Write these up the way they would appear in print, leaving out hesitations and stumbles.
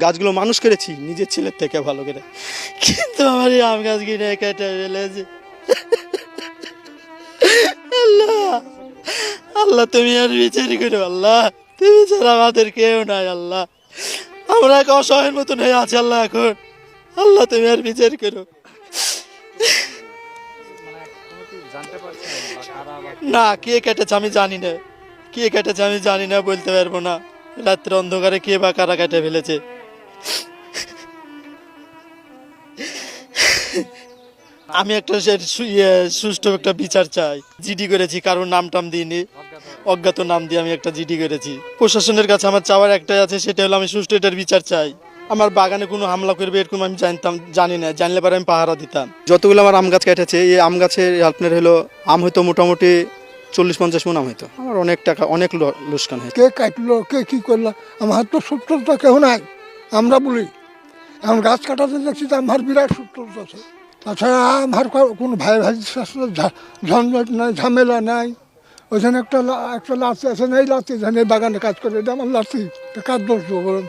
গাছগুলো মানুষ করেছি নিজের ছেলের থেকে ভালো করে, কিন্তু আমার এই আম গাছ কিনে কেটে ফেলেছে। আল্লাহ, আল্লাহ তুমি আর বিচার করো। আল্লাহ, তুমি ছাড়া আমাদের কেউ নাই। আল্লাহ, আমরা এক অসহায়ের মতন হয়ে আছি। আল্লাহ, এখন আল্লাহ তুমি আর বিচার করো। না, কে কেটেছে আমি জানি না, কে কেটেছে আমি জানি না, বলতে পারবো না। রাত্রে অন্ধকারে কে বা কারা কেটে ফেলেছে। আমি একটা সুষ্ঠু একটা বিচার চাই। জিডি করেছি, কারোর নাম টাম দিইনি, অজ্ঞাত নাম দিয়ে আমি একটা জিডি করেছি। প্রশাসনের কাছে আমার চাওয়ার একটাই আছে, সেটা হলো আমি সুষ্ঠু এটার বিচার চাই। আমার বাগানে কোনো হামলা করবে এরকম আমি জানি না, জানলে পরে আমি পাহারা দিতাম। যতগুলো আমার আম গাছ কেটেছে, এই আম গাছের আপনার হলো আম হয়তো মোটামুটি 40-50 মণ আম হয়তো। আমার অনেক টাকা, অনেক লোকসান হয়। কে কাটলো, কে কি করলো, আমার তো সূত্রতা কেউ নাই। আমরা বলি এখন গাছ কাটাতে দেখছি তো আমার বিরাট সূত্রতা আছে। তাছাড়া আমার কোনো ভাই ঝঞ্ঝট নাই, ঝামেলা নাই। ওইখানে একটা লাঠি আছে, এই লাঠি এখানে এই বাগানে কাজ করে, এটা আমার লাঠি। কার দোষ বলুন?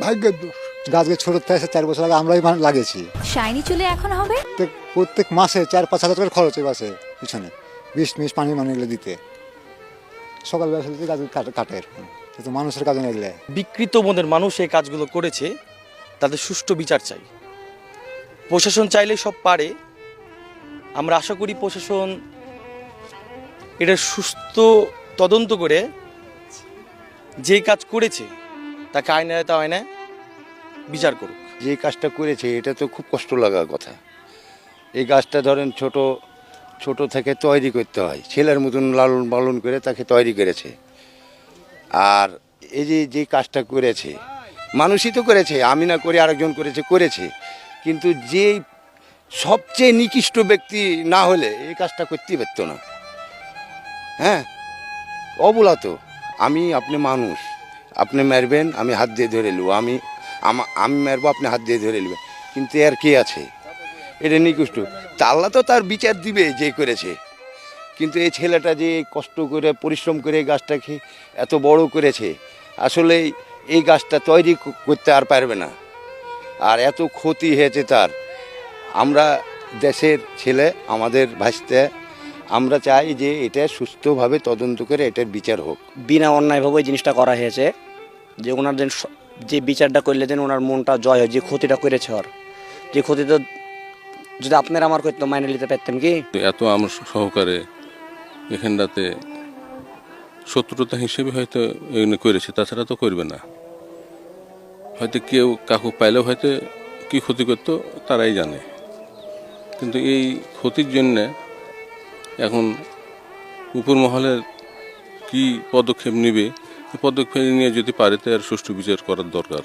ভাগ্যের দোষ। গাছকে ছোট থেকে 4 বছর আগে আমরাই লাগিয়েছি। শাইনি চুলে এখন হবে প্রত্যেক মাসে 4-5 হাজার করে খরচ হয়ে আছে পিছনে, বিষ পানি এগুলো দিতে। সকালবেলা গাছ কাটে, এরকম কিন্তু মানুষের কাজে এগুলো। বিকৃত মনের মানুষ এই কাজগুলো করেছে, তাদের সুষ্ঠু বিচার চাই। প্রশাসন চাইলে সব পারে। আমরা আশা করি প্রশাসন এটা সুস্থ তদন্ত করে যে কাজ করেছে তাকে আইনে বিচার করুক। যে কাজটা করেছে এটা তো খুব কষ্ট লাগার কথা। এই গাছটা ধরেন ছোট থেকে তৈরি করতে হয়, ছেলের মতন লালন পালন করে তাকে তৈরি করেছে। আর এই যে কাজটা করেছে মানুষই তো করেছে, আমি না করে আরেকজন করেছে, কিন্তু যে সবচেয়ে নিকৃষ্ট ব্যক্তি না হলে এই কাজটা করতেই পারত না। হ্যাঁ, অবলা তো আপনি মানুষ, আপনি মারবেন, আমি হাত দিয়ে ধরে নেব, আমি মারবো, আপনি হাত দিয়ে ধরে নেবেন, কিন্তু এর কে আছে? এটা নিকৃষ্ট। তা আল্লাহ তো তার বিচার দিবে যে করেছে। কিন্তু এই ছেলেটা যে কষ্ট করে পরিশ্রম করে এই গাছটাকে এত বড় করেছে, আসলে এই গাছটা তৈরি করতে আর পারবে না। আর এত ক্ষতি হয়েছে তার। আমরা দেশের ছেলে, আমাদের ভাসতে, আমরা চাই যে এটা সুস্থভাবে তদন্ত করে এটার বিচার হোক। বিনা অন্যায়ভাবে এই জিনিসটা করা হয়েছে, যে ওনার যে বিচারটা করলে যেন ওনার মনটা জয় হয়, যে ক্ষতিটা করেছে ওর, যে ক্ষতিটা যদি আপনারা আমার করতো মাইনে নিতে পারতেন কি? এত আমরা সহকারে এখানটাতে শত্রুতা হিসেবে হয়তো এগুলো করেছে, তাছাড়া তো করবে না। হয়তো কেউ কাকু পাইলেও হয়তো কি ক্ষতি করতো তারাই জানে। কিন্তু এই ক্ষতির জন্যে এখন উপর মহলের কি পদক্ষেপ নেবে, পদক্ষেপ নিয়ে যদি পারে তো আর সুষ্ঠু বিচার করার দরকার।